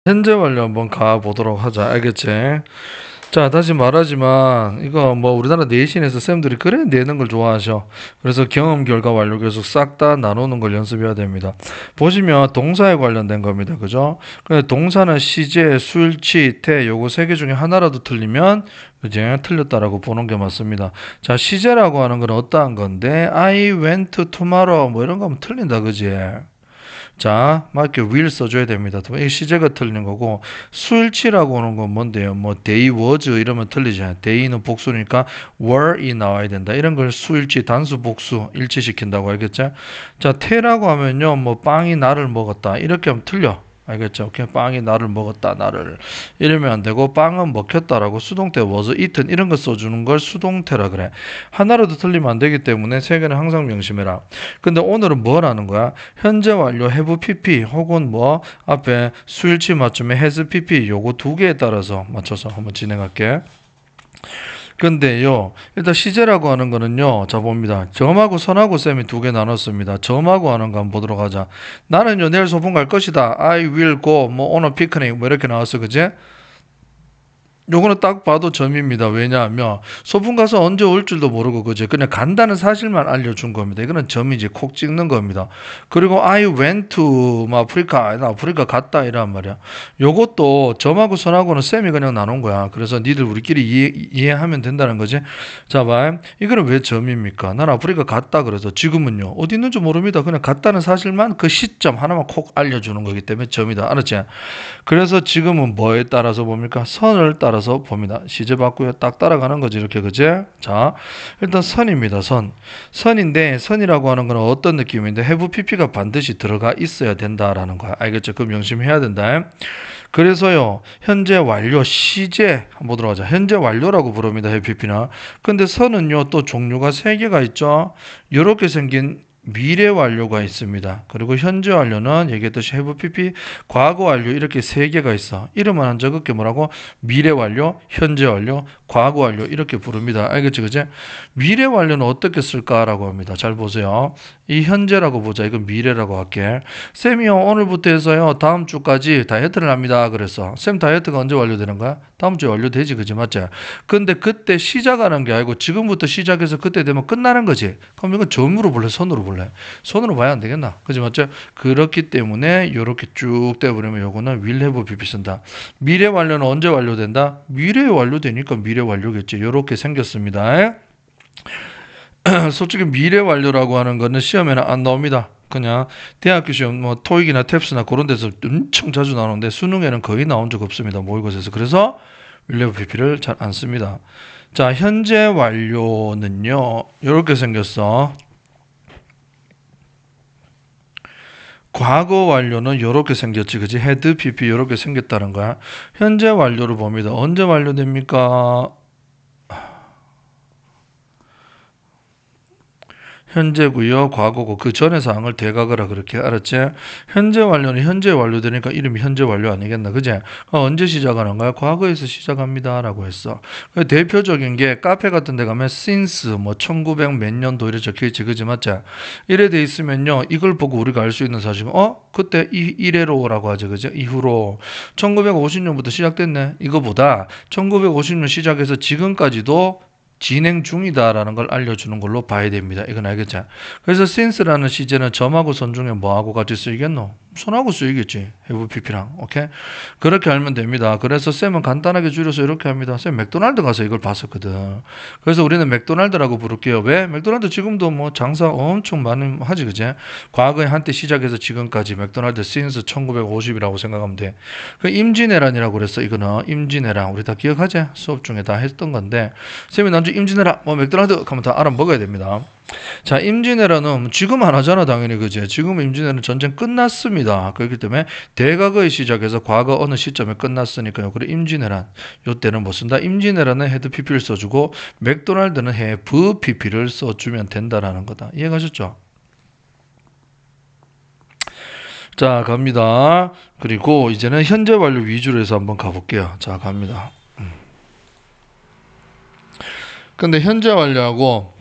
현재 완료 한번 가보도록 하자. 알겠지? 자, 다시 말하지만, 이거 뭐 우리나라 내신에서 쌤들이 그래 내는 걸 좋아하셔. 그래서 경험, 결과, 완료 계속 싹 다 나누는 걸 연습해야 됩니다. 보시면 동사에 관련된 겁니다. 그죠? 근데 동사는 시제, 수일치, 태, 요거 세 개 중에 하나라도 틀리면, 이제 틀렸다라고 보는 게 맞습니다. 자, 시제라고 하는 건 어떠한 건데, I went tomorrow, 뭐 이런 거 하면 틀린다. 그지? 자, 맞게 will 써줘야 됩니다. 이 시제가 틀린 거고, 수일치라고 하는 건 뭔데요? 뭐 they was 이러면 틀리잖아요. day는 복수니까 were이 나와야 된다. 이런 걸 수일치, 단수, 복수 일치시킨다고 알겠죠? 자, 태라고 하면요, 뭐 빵이 나를 먹었다. 이렇게 하면 틀려. 알겠죠? 그냥 빵이 나를 먹었다, 나를. 이러면 안 되고, 빵은 먹혔다라고 수동태 was eaten 이런 거 써주는 걸 수동태라 그래. 하나라도 틀리면 안 되기 때문에 세 개는 항상 명심해라. 근데 오늘은 뭐라는 거야? 현재 완료 have pp 혹은 뭐 앞에 수일치 맞춤에 has pp 요거 두 개에 따라서 맞춰서 한번 진행할게. 근데요, 일단 시제라고 하는 거는요, 자 봅니다. 점하고 선하고 쌤이 두 개 나눴습니다. 점하고 하는 거 한번 보도록 하자. 나는요, 내일 소풍 갈 것이다. I will go, 뭐, on a picnic, 뭐, 이렇게 나왔어. 그지? 요거는 딱 봐도 점입니다. 왜냐하면 소풍 가서 언제 올 줄도 모르고 그죠? 그냥 간다는 사실만 알려준 겁니다. 이거는 점이지 콕 찍는 겁니다. 그리고 I went to 아프리카, 나 아프리카 갔다 이란 말이야. 요것도 점하고 선하고는 쌤이 그냥 나눈 거야. 그래서 니들 우리끼리 이해하면 된다는 거지. 자, 봐. 이거는 왜 점입니까? 난 아프리카 갔다 그래서 지금은요 어디 있는지 모릅니다. 그냥 갔다는 사실만 그 시점 하나만 콕 알려주는 거기 때문에 점이다. 알았지? 그래서 지금은 뭐에 따라서 봅니까? 선을 따라서 봅니다. 시제 받고요. 딱 따라가는 거지. 이렇게, 그제? 자, 일단 선입니다. 선. 선인데, 선이라고 하는 건 어떤 느낌인데, have pp가 반드시 들어가 있어야 된다라는 거야. 알겠죠? 그럼 명심해야 된다. 그래서요, 현재 완료, 시제, 한번 보도록 하자. 현재 완료라고 부릅니다. have pp나. 근데 선은요, 또 종류가 세 개가 있죠? 요렇게 생긴 미래 완료가 있습니다. 그리고 현재 완료는 얘기했듯이 have pp, 과거 완료 이렇게 세 개가 있어. 이름만 한 적을게 뭐라고? 미래 완료, 현재 완료, 과거 완료 이렇게 부릅니다. 알겠지, 그지? 미래 완료는 어떻게 쓸까라고 합니다. 잘 보세요. 이 현재라고 보자. 이건 미래라고 할게. 쌤이요 오늘부터 해서요 다음 주까지 다이어트를 합니다. 그래서 쌤 다이어트가 언제 완료되는 거야? 다음 주에 완료되지, 그지? 맞지? 근데 그때 시작하는 게 아니고 지금부터 시작해서 그때 되면 끝나는 거지. 그럼 이건 점으로 볼래, 선으로 볼래? 손으로 봐야 안 되겠나? 그지 맞죠? 그렇기 때문에 이렇게 쭉 떼버리면 요거는 will have pp 쓴다. 미래 완료는 언제 완료된다? 미래에 완료되니까 미래 완료겠지. 이렇게 생겼습니다. 솔직히 미래 완료라고 하는 거는 시험에는 안 나옵니다. 그냥 대학교 시험 뭐 토익이나 탭스나 그런 데서 엄청 자주 나오는데 수능에는 거의 나온 적 없습니다. 모의고사에서. 그래서 will have pp를 잘 안 씁니다. 자, 현재 완료는요. 이렇게 생겼어. 과거 완료는 이렇게 생겼지, 그지? had pp 이렇게 생겼다는 거야. 현재 완료를 봅니다. 언제 완료됩니까? 현재고요, 과거고 그 전의 사항을 대각으라 그렇게 알았지? 현재 완료는 현재 완료되니까 이름이 현재 완료 아니겠나, 그지? 언제 시작하는 거야? 과거에서 시작합니다라고 했어. 대표적인 게 카페 같은 데 가면 since 뭐 1900 몇 년도 이래 적혀 있지, 그지 맞지? 이래 돼 있으면요 이걸 보고 우리가 알 수 있는 사실은 그때 이래로라고 하죠, 그죠? 이후로 1950년부터 시작됐네. 이거보다 1950년 시작해서 지금까지도 진행 중이다라는 걸 알려주는 걸로 봐야 됩니다. 이건 알겠죠? 그래서 since라는 시제는 점하고 선 중에 뭐하고 같이 쓰이겠노? 선하고 쓰이겠지. have pp랑. 오케이? 그렇게 알면 됩니다. 그래서 쌤은 간단하게 줄여서 이렇게 합니다. 쌤 맥도날드 가서 이걸 봤었거든. 그래서 우리는 맥도날드라고 부를게요. 왜? 맥도날드 지금도 뭐 장사 엄청 많이 하지, 그제? 과거에 한때 시작해서 지금까지 맥도날드 since 1950이라고 생각하면 돼. 그 임진왜란이라고 그랬어. 이거는 임진왜란. 우리 다 기억하지? 수업 중에 다 했던 건데 쌤이 난주 임진왜란 뭐 맥도날드 하면 다 알아 먹어야 됩니다. 자, 임진왜란은 지금 안 하잖아, 당연히, 그지? 지금 임진왜란 전쟁 끝났습니다. 그렇기 때문에 대과거에 시작해서 과거 어느 시점에 끝났으니까요. 그래 임진왜란 요때는 뭐 쓴다? 임진왜란은 had pp를 써주고 맥도날드는 have pp를 써주면 된다라는 거다. 이해가셨죠? 자, 갑니다. 그리고 이제는 현재 완료 위주로 해서 한번 가볼게요. 자, 갑니다. 근데 현재 완료하고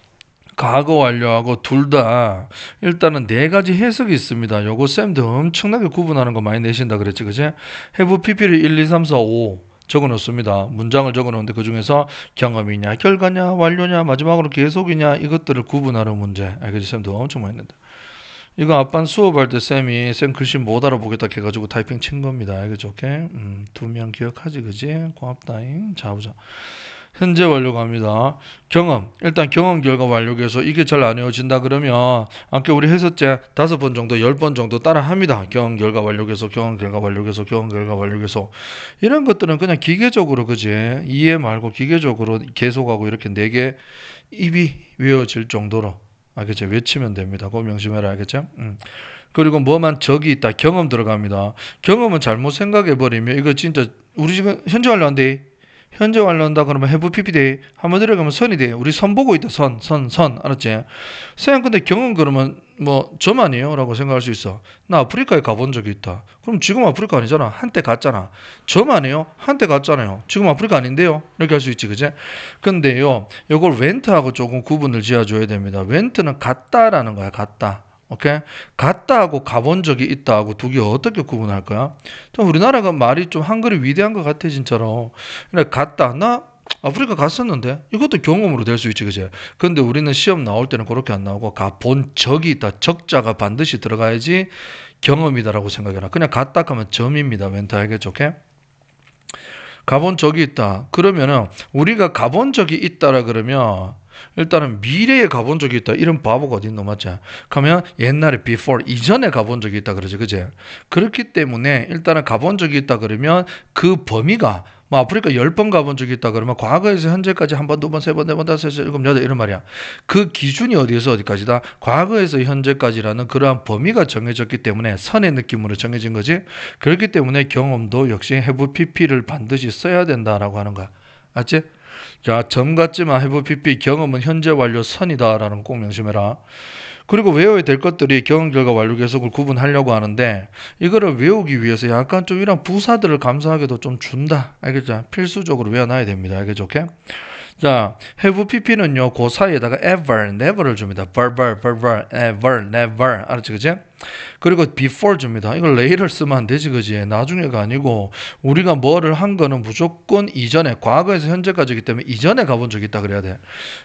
과거 완료하고 둘 다 일단은 네 가지 해석이 있습니다. 요거 쌤도 엄청나게 구분하는 거 많이 내신다 그랬지, 그지? have pp를 1, 2, 3, 4, 5 적어 놓습니다. 문장을 적어 놓는데 그 중에서 경험이냐, 결과냐, 완료냐, 마지막으로 계속이냐 이것들을 구분하는 문제. 알겠지? 쌤도 엄청 많이 낸다. 이거 아빠는 수업할 때 쌤이 쌤 글씨 못 알아보겠다 해가지고 타이핑 친 겁니다. 알겠죠? 오케이? 2명 기억하지, 그지? 고맙다잉. 자, 보자. 현재 완료 갑니다. 경험. 일단 경험 결과 완료해서 이게 잘 안 외워진다 그러면 아까 우리 했었지? 5번 정도, 10번 정도 따라 합니다. 경험 결과 완료해서, 경험 결과 완료해서, 경험 결과 완료해서. 이런 것들은 그냥 기계적으로, 그지? 이해 말고 기계적으로 계속하고 이렇게 4개 입이 외워질 정도로. 알겠죠? 외치면 됩니다. 그거 명심해라. 알겠죠? 그리고 뭐만 적이 있다. 경험 들어갑니다. 경험은 잘못 생각해버리면 이거 진짜 우리 지금 현재 완료한대. 현재 완료한다 그러면 have pp돼. 한번 들어가면 선이 돼. 우리 선 보고 있다. 선. 알았지? 쌤 근데 경험 그러면 뭐 점 아니에요? 라고 생각할 수 있어. 나 아프리카에 가본 적이 있다. 그럼 지금 아프리카 아니잖아. 한때 갔잖아. 점 아니에요? 한때 갔잖아요. 지금 아프리카 아닌데요? 이렇게 할 수 있지. 그제? 근데요. 요걸 went하고 조금 구분을 지어줘야 됩니다. went는 갔다라는 거야. 갔다. 오케이? 갔다하고 가본 적이 있다하고 두 개 어떻게 구분할 거야? 좀 우리나라가 말이 좀 한글이 위대한 것 같아 진짜로. 그래 갔다 나 아프리카 갔었는데 이것도 경험으로 될 수 있지, 그지? 근데 우리는 시험 나올 때는 그렇게 안 나오고 가본 적이 있다. 적자가 반드시 들어가야지 경험이다라고 생각해라. 그냥 갔다 하면 점입니다. 멘트 알겠죠? 오케이? 가본 적이 있다. 그러면은 우리가 가본 적이 있다라 그러면 일단은 미래에 가본 적이 있다. 이런 바보가 어딨노, 맞지? 그러면 옛날에 before, 이전에 가본 적이 있다 그러지, 그지? 그렇기 때문에 일단은 가본 적이 있다 그러면 그 범위가 뭐 아프리카 10번 가본 적이 있다 그러면 과거에서 현재까지 한 번, 두 번, 세 번, 네 번, 다섯, 여섯, 일곱, 여덟 이런 말이야. 그 기준이 어디에서 어디까지다? 과거에서 현재까지라는 그러한 범위가 정해졌기 때문에 선의 느낌으로 정해진 거지. 그렇기 때문에 경험도 역시 have pp를 반드시 써야 된다라고 하는 거야. 알지? 자, 점 같지만 have pp 경험은 현재 완료 선이다라는 거 꼭 명심해라. 그리고 외워야 될 것들이 경험 결과 완료 계속을 구분하려고 하는데 이거를 외우기 위해서 약간 좀 이런 부사들을 감사하게도 좀 준다. 알겠죠? 필수적으로 외워놔야 됩니다. 알겠죠? 오케이? 자, have pp는요, 그 사이에다가 ever, never를 줍니다. ever, never. 알았지, 그지? 그리고 before 줍니다. 이걸 later 쓰면 안 되지, 그지? 나중에가 아니고, 우리가 뭐를 한 거는 무조건 이전에, 과거에서 현재까지기 때문에 이전에 가본 적이 있다, 그래야 돼.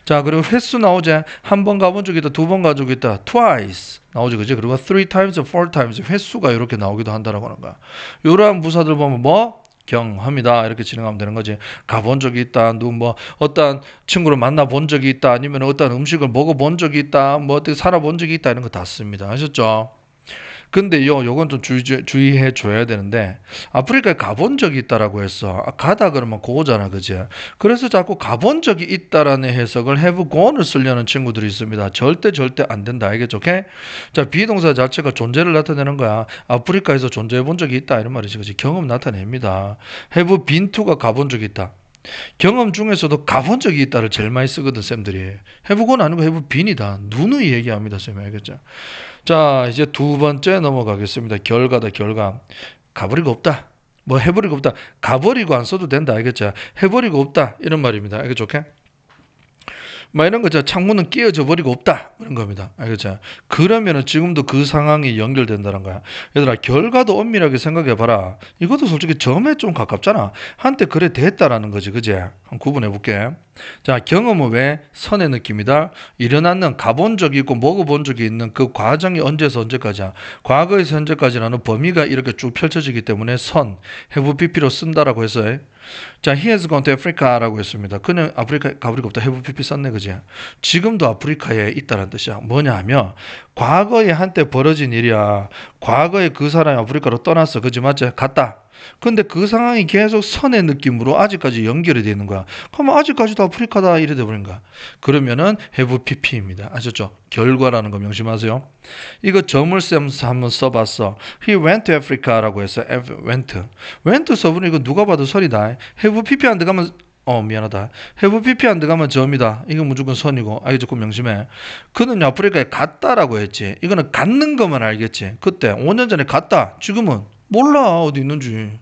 자, 그리고 횟수 나오지? 한 번 가본 적이 있다, 2번 가본 적이 있다, twice. 나오지, 그지? 그리고 3 times, 4 times. 횟수가 이렇게 나오기도 한다라고 하는 거야. 이러한 부사들 보면 뭐? 경험이다 이렇게 진행하면 되는 거지. 가본 적이 있다, 누구 뭐 어떤 친구를 만나본 적이 있다, 아니면 어떤 음식을 먹어본 적이 있다, 뭐 어떻게 살아본 적이 있다 이런 거 다 씁니다. 아셨죠? 근데 요건 좀 주의해 줘야 되는데 아프리카에 가본 적이 있다라고 했어. 가다 그러면 그거잖아, 그지? 그래서 자꾸 가본 적이 있다라는 해석을 have gone을 쓰려는 친구들이 있습니다. 절대 안 된다. 알겠죠? 오케이? 자, 비동사 자체가 존재를 나타내는 거야. 아프리카에서 존재해 본 적이 있다 이런 말이지, 그지? 경험 나타냅니다. have been to가 가본 적이 있다. 경험 중에서도 가본 적이 있다를 제일 많이 쓰거든, 쌤들이. 해보고는 아니고 해보 빈이다. 누누이 얘기합니다, 쌤이. 알겠죠? 자, 이제 두 번째 넘어가겠습니다. 결과다, 결과. 가버리고 없다. 뭐 해버리고 없다. 가버리고 안 써도 된다. 알겠죠? 해버리고 없다. 이런 말입니다. 알겠죠? 오케이? 막 이런 거죠. 창문은 끼어져 버리고 없다. 그런 겁니다. 알겠죠? 그러면은 지금도 그 상황이 연결된다는 거야. 얘들아, 결과도 엄밀하게 생각해 봐라. 이것도 솔직히 점에 좀 가깝잖아. 한때 그래 됐다라는 거지. 그지? 한번 구분해 볼게. 자, 경험은 왜 선의 느낌이다. 일어났는 가본 적이 있고 먹어본 적이 있는 그 과정이 언제서 언제까지야. 과거에서 현재까지라는 범위가 이렇게 쭉 펼쳐지기 때문에 선, have pp로 쓴다라고 했어요. 자, he has gone to Africa라고 했습니다. 그는 아프리카에 가버리고 없다. have pp 썼네, 그지? 지금도 아프리카에 있다는 뜻이야. 뭐냐 하면 과거에 한때 벌어진 일이야. 과거에 그 사람이 아프리카로 떠났어. 그지? 맞지? 갔다. 근데 그 상황이 계속 선의 느낌으로 아직까지 연결이 되는 거야. 그러면 아직까지도 아프리카다 이래 돼버린 거야. 그러면은 have pp입니다. 아셨죠? 결과라는 거 명심하세요. 이거 점을 한번 써봤어. He went to Africa라고 했어. went 써보니 이거 누가 봐도 설이다. have pp 안 들어가면 미안하다. have pp 안 들어가면 점이다. 이거 무조건 선이고. 이거 조금 명심해. 그는 아프리카에 갔다라고 했지. 이거는 갖는 것만 알겠지. 그때 5년 전에 갔다. 지금은 몰라 어디 있는지.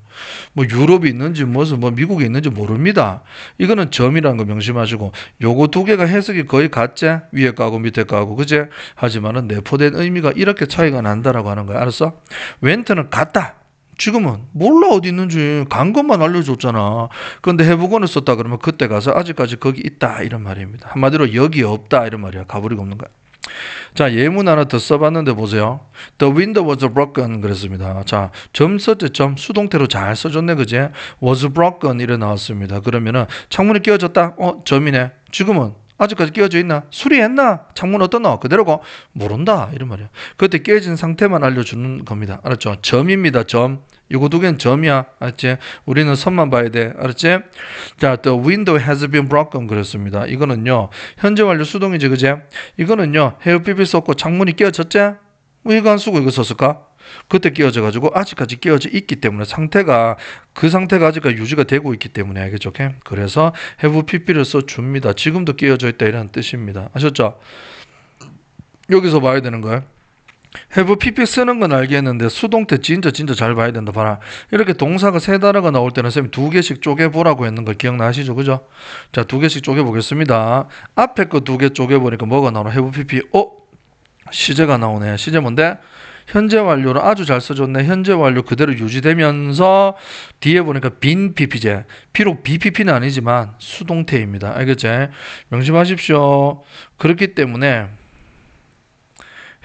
뭐 유럽이 있는지 무슨 뭐 미국에 있는지 모릅니다. 이거는 점이라는 거 명심하시고 요거 두 개가 해석이 거의 같지? 위에 거하고 밑에 거하고 그제? 하지만은 내포된 의미가 이렇게 차이가 난다라고 하는 거야. 알았어? 웬트는 같다. 지금은 몰라 어디 있는지 간 것만 알려줬잖아. 그런데 해보고는 썼다 그러면 그때 가서 아직까지 거기 있다 이런 말입니다. 한마디로 여기 없다 이런 말이야. 가버리가 없는 거야. 자, 예문 하나 더 써봤는데 보세요. The window was broken 그랬습니다. 자, 점 썼죠. 점 수동태로 잘 써줬네 그제? was broken 이래 나왔습니다. 그러면은 창문이 끼워졌다. 점이네. 지금은 아직까지 끼워져 있나? 수리했나? 창문 어떻노? 그대로고 모른다 이런 말이야. 그때 깨진 상태만 알려주는 겁니다. 알았죠? 점입니다. 점. 이거 두 개는 점이야. 알았지? 우리는 선만 봐야 돼. 알았지? 자, the window has been broken 그랬습니다. 이거는요. 현재 완료 수동이지 그제? 이거는요. have been 썼고 창문이 끼워졌지? 왜 이거 안 쓰고 이거 썼을까? 그때 끼워져 가지고 아직까지 끼워져 있기 때문에 그 상태가 아직까지 유지가 되고 있기 때문에 알겠죠? 그래서 have pp를 써줍니다. 지금도 끼워져 있다 이런 뜻입니다. 아셨죠? 여기서 봐야 되는 거예요. have pp 쓰는 건 알겠는데 수동태 진짜 잘 봐야 된다. 봐라. 이렇게 동사가 세 단어가 나올 때는 쌤이 두 개씩 쪼개보라고 했는 거 기억나시죠? 그죠? 자, 두 개씩 쪼개보겠습니다. 앞에 거 두 개 쪼개보니까 뭐가 나오나? have pp 시제가 나오네. 시제 뭔데? 현재 완료를 아주 잘 써줬네. 현재 완료 그대로 유지되면서 뒤에 보니까 빈 PP제. 비록 BPP는 아니지만 수동태입니다. 알겠지? 명심하십시오. 그렇기 때문에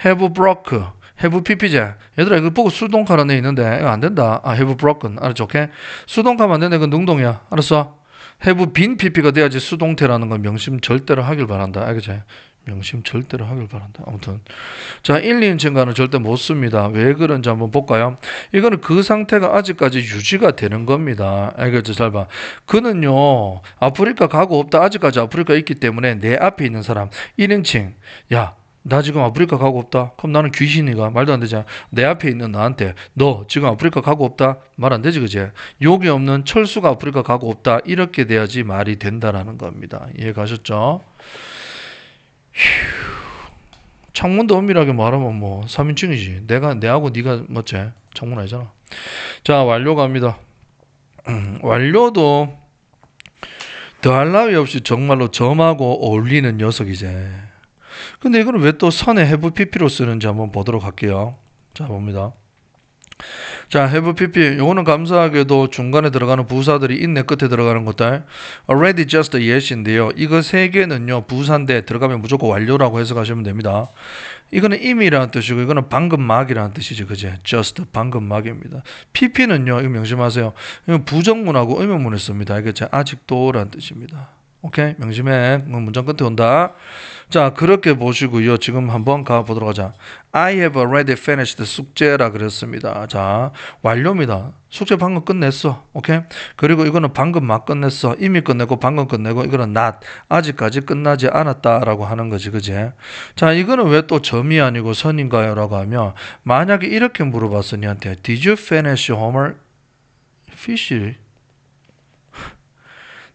have broke, have PP제. 얘들아 이거 보고 수동가라는 애 있는데 이거 안 된다. have broken. 알았죠? 오케이? 수동가면 안 된다. 이건 능동이야. 알았어? have 빈 PP가 돼야지 수동태라는 건 명심 절대로 하길 바란다. 알겠지? 명심 절대로 하길 바란다. 아무튼 자 1, 2인칭과는 절대 못 씁니다. 왜 그런지 한번 볼까요? 이거는 그 상태가 아직까지 유지가 되는 겁니다. 알겠죠? 잘 봐. 그는요 아프리카 가고 없다. 아직까지 아프리카 있기 때문에 내 앞에 있는 사람 1인칭 야 나 지금 아프리카 가고 없다. 그럼 나는 귀신이가 말도 안 되잖아. 내 앞에 있는 나한테 너 지금 아프리카 가고 없다. 말 안 되지 그제? 욕이 없는 철수가 아프리카 가고 없다. 이렇게 돼야지 말이 된다라는 겁니다. 이해 가셨죠? 창문도 엄밀하게 말하면 뭐 3인칭이지. 내하고 네가 뭐지? 창문 아니잖아. 자, 완료 갑니다. 완료도 더할 나위 없이 정말로 점하고 어울리는 녀석이제. 근데 이거는 왜 또 선에 have pp로 쓰는지 한번 보도록 할게요. 자, 봅니다. 자, have pp. 요거는 감사하게도 중간에 들어가는 부사들이 인내 끝에 들어가는 것들. already, just, yet인데요. 이거 세 개는요, 부사인데 들어가면 무조건 완료라고 해석하시면 됩니다. 이거는 이미라는 뜻이고, 이거는 방금 막이라는 뜻이죠. 그제? just, 방금 막입니다. pp는요, 이거 명심하세요. 이건 부정문하고 의문문을 씁니다. 알겠죠? 아직도라는 뜻입니다. 오케이? 명심해. 문장 끝에 온다. 자, 그렇게 보시고요. 지금 한번 가보도록 하자. I have already finished 숙제라 그랬습니다. 자, 완료입니다. 숙제 방금 끝냈어. 오케이? 그리고 이거는 방금 막 끝냈어. 이미 끝내고 방금 끝내고 이거는 not. 아직까지 끝나지 않았다라고 하는 거지. 그지? 자, 이거는 왜 또 점이 아니고 선인가요? 라고 하면 만약에 이렇게 물어봤어. 니한테 Did you finish homework? fish?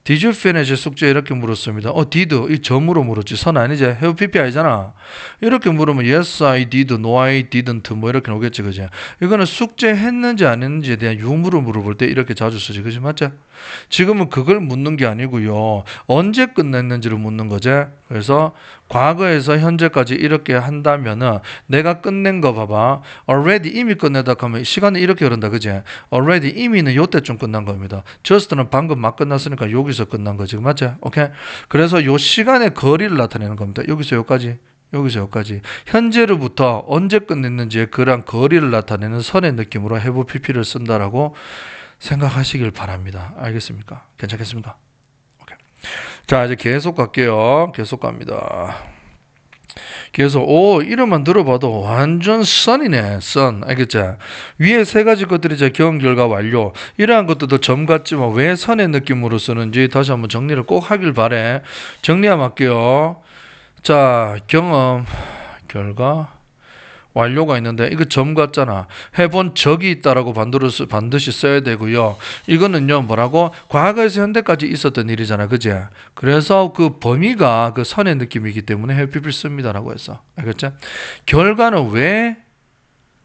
Did you finish 숙제 이렇게 물었습니다. did 이 점으로 물었지 선 아니지 have pp 아니잖아. 이렇게 물으면 yes I did, no I didn't 뭐 이렇게 나오겠지 그지. 이거는 숙제 했는지 안 했는지에 대한 유무를 물어볼 때 이렇게 자주 쓰지 그지 맞지? 지금은 그걸 묻는 게 아니고요. 언제 끝냈는지를 묻는 거지. 그래서 과거에서 현재까지 이렇게 한다면은 내가 끝낸 거 봐봐. already 이미 끝내다 하면 시간이 이렇게 흐른다 그지? already 이미는 요때쯤 끝난 겁니다. just는 방금 막 끝났으니까 여기서 끝난 거지 맞지? 오케이? 그래서 요 시간의 거리를 나타내는 겁니다. 여기서 여기까지 여기서 여기까지 현재로부터 언제 끝냈는지의 그런 거리를 나타내는 선의 느낌으로 have pp를 쓴다라고 생각하시길 바랍니다. 알겠습니까? 괜찮겠습니까? 오케이. 자, 이제 계속 갈게요. 계속 갑니다. 계속 이름만 들어봐도 완전 선이네. 선. 알겠죠? 위에 세 가지 것들이 이제 경험 결과 완료. 이러한 것들도 점 같지만 왜 선의 느낌으로 쓰는지 다시 한번 정리를 꼭 하길 바래. 정리하면 할게요. 자, 경험 결과 완료가 있는데 이거 점 같잖아. 해본 적이 있다라고 반드시 써야 되고요. 이거는요 뭐라고 과거에서 현대까지 있었던 일이잖아, 그지? 그래서 그 범위가 그 선의 느낌이기 때문에 have pp를 씁니다라고 했어. 알겠지? 결과는 왜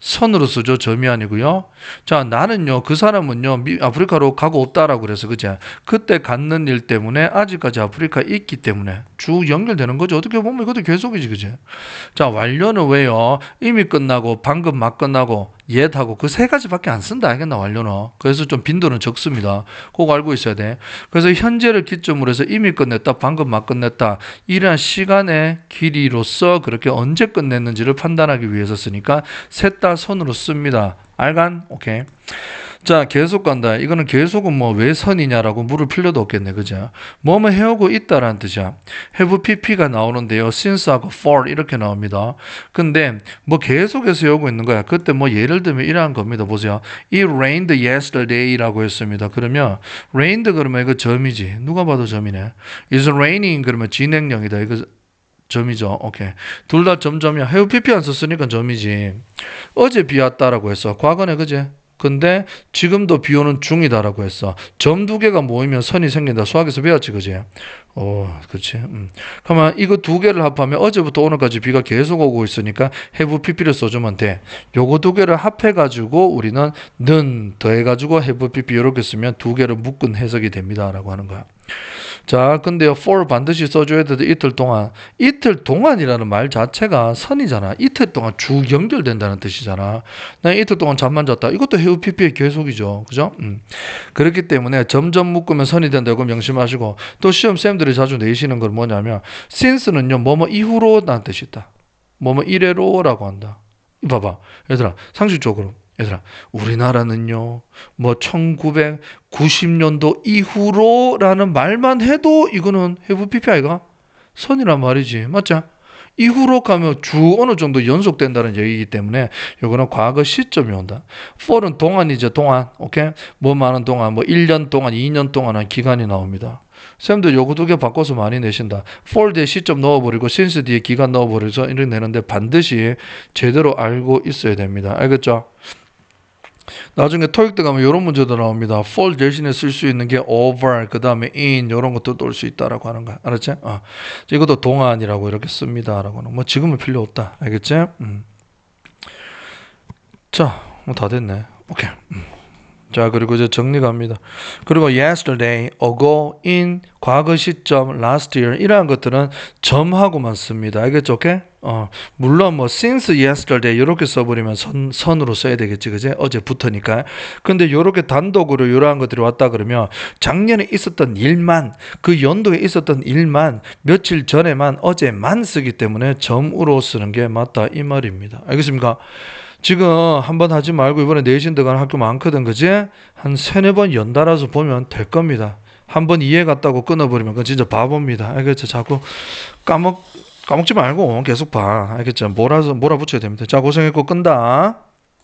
선으로 쓰죠. 점이 아니고요. 자, 나는요, 그 사람은요, 아프리카로 가고 없다라고 그래서, 그제? 그때 갖는 일 때문에 아직까지 아프리카에 있기 때문에 쭉 연결되는 거죠. 어떻게 보면 이것도 계속이지, 그제? 자, 완료는 왜요? 이미 끝나고, 방금 막 끝나고, yet하고 그 세 가지밖에 안 쓴다, 알겠나, 완료는. 그래서 좀 빈도는 적습니다. 그거 알고 있어야 돼. 그래서 현재를 기점으로 해서 이미 끝냈다, 방금 막 끝냈다, 이러한 시간의 길이로서 그렇게 언제 끝냈는지를 판단하기 위해서 쓰니까 셋 다 선으로 씁니다. 알간? 오케이. 자, 계속 간다. 이거는 계속은 뭐 왜 선이냐라고 물을 필요도 없겠네. 그죠? 뭐뭐 해오고 있다라는 뜻이야. have pp가 나오는데요. since하고 for 이렇게 나옵니다. 근데 뭐 계속해서 해오고 있는 거야. 그때 뭐 예를 들면 이러한 겁니다. 보세요. It rained yesterday라고 했습니다. 그러면 rained 그러면 이거 점이지. 누가 봐도 점이네. It's raining 그러면 진행형이다. 이거 점이죠. 오케이. 둘 다 점점이야. have pp 안 썼으니까 점이지. 어제 비 왔다라고 했어. 과거네, 그제? 근데 지금도 비 오는 중이다라고 했어. 점 두 개가 모이면 선이 생긴다. 수학에서 배웠지, 그지? 그렇지. 그러면 이거 두 개를 합하면 어제부터 오늘까지 비가 계속 오고 있으니까 have pp를 써주면 돼. 요거 두 개를 합해가지고 우리는 는 더해가지고 have pp 이렇게 쓰면 두 개를 묶은 해석이 됩니다라고 하는 거야. 자, 근데요, for 반드시 써줘야 돼. 이틀 동안. 이틀 동안이라는 말 자체가 선이잖아. 이틀 동안 쭉 연결된다는 뜻이잖아. 나 이틀 동안 잠만 잤다. 이것도 have pp의 계속이죠. 그죠? 그렇기 때문에 점점 묶으면 선이 된다고 명심하시고, 또 시험 쌤들이 자주 내시는 건 뭐냐면, since는요, 뭐뭐 이후로라는 뜻이 있다. 뭐뭐 이래로라고 한다. 봐봐. 얘들아, 상식적으로. 얘들아, 우리나라는요, 뭐 1990년도 이후로라는 말만 해도 이거는 have PPI가 선이란 말이지. 맞죠? 이후로 가면 주 어느 정도 연속된다는 얘기이기 때문에 이거는 과거 시점이 온다. for은 동안이죠, 동안. 오케이? 뭐 많은 동안, 뭐 1년 동안, 2년 동안한 기간이 나옵니다. 쌤들 요거 두 개 바꿔서 많이 내신다. for 뒤에 시점 넣어버리고 since 뒤에 기간 넣어버려서 이렇게 내는데 반드시 제대로 알고 있어야 됩니다. 알겠죠? 나중에 토익 때 가면 이런 문제도 나옵니다. for 대신에 쓸 수 있는 게 over, 그 다음에 in 이런 것도 또 올 수 있다라고 하는 거야. 알았지? 이것도 동안이라고 이렇게 씁니다라고는. 뭐 지금은 필요 없다. 알겠지? 자, 뭐 다 됐네. 오케이. 자, 그리고 이제 정리 갑니다. 그리고 yesterday, ago, in, 과거 시점, last year 이러한 것들은 점하고만 씁니다. 알겠죠? 오케이? 물론 뭐 since yesterday 이렇게 써버리면 선으로 써야 되겠지, 그지? 어제부터니까. 근데 이렇게 단독으로 이러한 것들이 왔다 그러면 작년에 있었던 일만, 그 연도에 있었던 일만 며칠 전에만 어제만 쓰기 때문에 점으로 쓰는 게 맞다 이 말입니다. 알겠습니까? 지금 한번 하지 말고 이번에 내신 들어가는 학교 많거든, 그지? 한 세네 번 연달아서 보면 될 겁니다. 한번 이해 갔다고 끊어버리면 그건 진짜 바보입니다. 알겠죠? 자꾸 까먹지 말고 계속 봐. 알겠죠? 몰아붙여야 됩니다. 자, 고생했고 끈다.